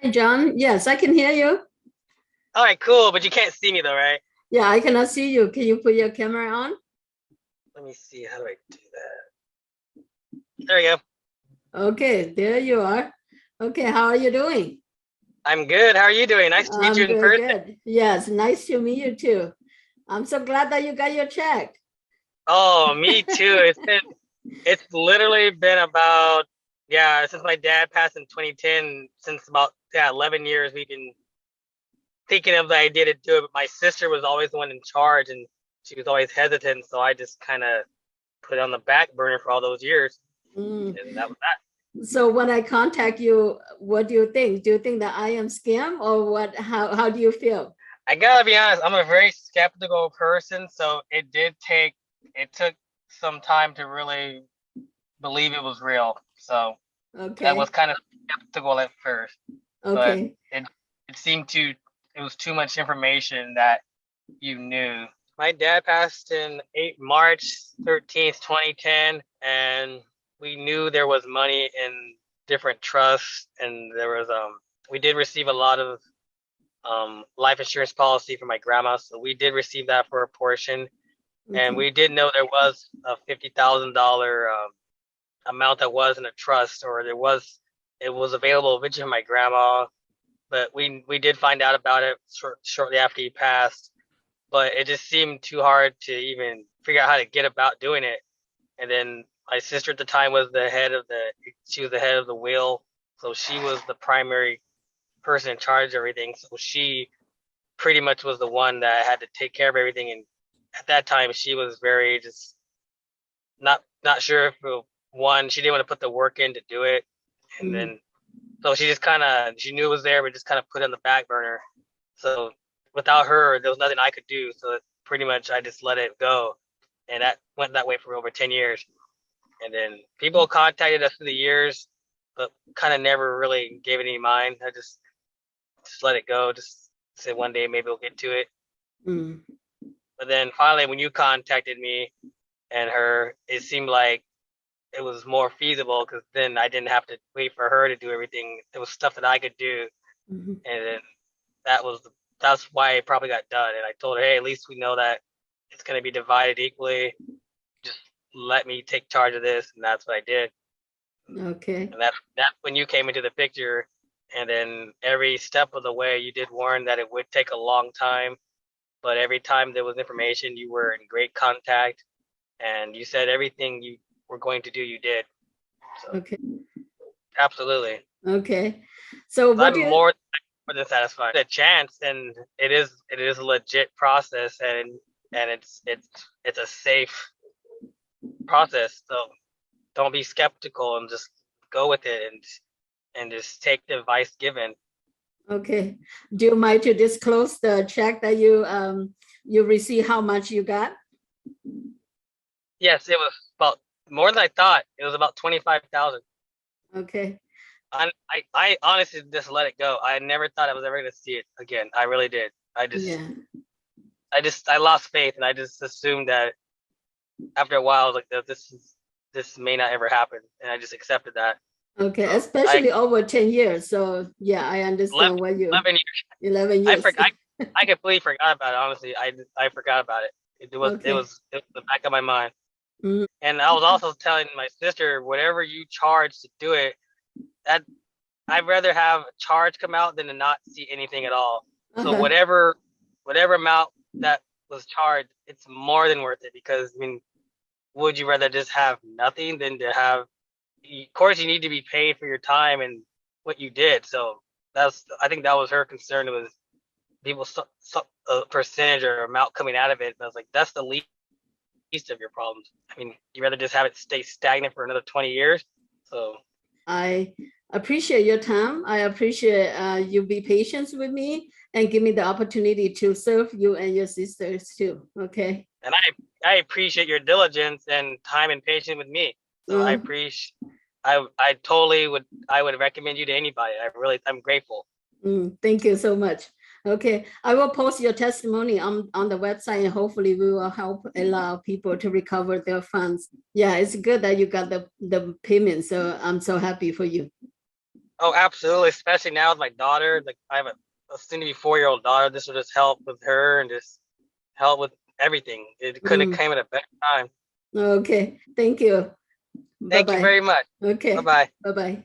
Hi, John. Yes, I can hear you. All right, cool, but you can't see me though, right? Yeah, I cannot see you. Can you put your camera on? Let me see. How do I do that? There we go. Okay, there you are. Okay, how are you doing? I'm good. How are you doing? Nice to meet you I'm in doing person. good. Yes, nice to meet you too. I'm so glad that you got your check. Oh, me too. It's literally been about since my dad passed in 2010, since about 11 years we've been thinking of the idea to do it, but my sister was always the one in charge and she was always hesitant, so I just kind of put it on the back burner for all those years, Mm. and that was that. So when I contact you, what do you think? Do you think that I am scam or what? How do you feel? I gotta be honest, I'm a very skeptical person, so it took some time to really believe it was real. So I was Okay. kind of skeptical at first, but Okay. it seemed it was too much information that you knew. My dad passed in March 13th, 2010, and we knew there was money in different trusts, and we did receive a lot of life insurance policy for my grandma, so we did receive that for a portion, and Okay. we did know there was a $50,000 amount that was in a trust, or it was available eventually for my grandma, but we did find out about it shortly after he passed, but it just seemed too hard to even figure out how to get about doing it. And then my sister at the time was she was the head of the will, so she was the primary person in charge of everything. So she pretty much was the one that had to take care of everything. And at that time, she was very just not sure if one, she didn't want to put the work in to do it, and Mm. then so she just kind of she knew it was there, but just kind of put it on the back burner. So without her, there was nothing I could do. So pretty much I just let it go, and that went that way for over 10 years. And then people contacted us through the years, but kind of never really gave it any mind. I just let it go. Just said one day maybe we'll get to it. Mm. But then finally, when you contacted me and her, it seemed like it was more feasible because then I didn't have to wait for her to do everything. There was stuff that I could do, Mhm. and then that was that's why it probably got done. And I told her, hey, at least we know that it's going to be divided equally. Just let me take charge of this, and that's what I did. Okay. And that's when you came into the picture. And then every step of the way, you did warn that it would take a long time. But every time there was information, you were in great contact, and you said everything you were going to do, you did. So Okay. absolutely. Okay. So So what I'm do you more than satisfied. A chance, and it is a legit process, and it's a safe process. So don't be skeptical and just go with it and just take the advice given. Okay. Do you mind to disclose the check that you receive how much you got? Yes, it was about more than I thought. It was about 25,000. Okay. I honestly just let it go. I never thought I was ever gonna see it again. I really did. Yeah. I lost faith, and I just assumed that after a while, I was like, this may not ever happen, and I just accepted that. Okay. So Especially over 10 years. So yeah, I 11, understand what you 11 years. 11 years. I completely forgot about it. Honestly, I forgot about it. Okay. It was in the back of my mind. Mm. And I was also telling my sister, whatever you charge to do it, that I'd rather have a charge come out than to not see anything at all. So Uh-huh. whatever amount that was charged, it's more than worth it because I mean, would you rather just have nothing than to have? Of course, you need to be paid for your time and what you did. So that's I think that was her concern. It was people a percentage or amount coming out of it. But I was like, that's the least of your problems. I mean, you rather just have it stay stagnant for another 20 years. So I appreciate your time. I appreciate you be patient with me and give me the opportunity to serve you and your sisters too. Okay. and I appreciate your diligence and time and patience with me. So I Uh, appreciate I totally I would recommend you to anybody. I'm grateful. Thank you so much. Okay, I will post your testimony on the website and hopefully we will help a lot of people to recover their funds. Yeah, it's good that you got the payment. So I'm so happy for you. Oh, absolutely. Especially now with my daughter. Like I have a soon to be 4-year-old daughter. This will just help with her and just help with everything. It couldn't have Mm, came at a better time. okay. Thank you. Thank you Bye-bye. very much. Bye Okay. bye. Bye-bye.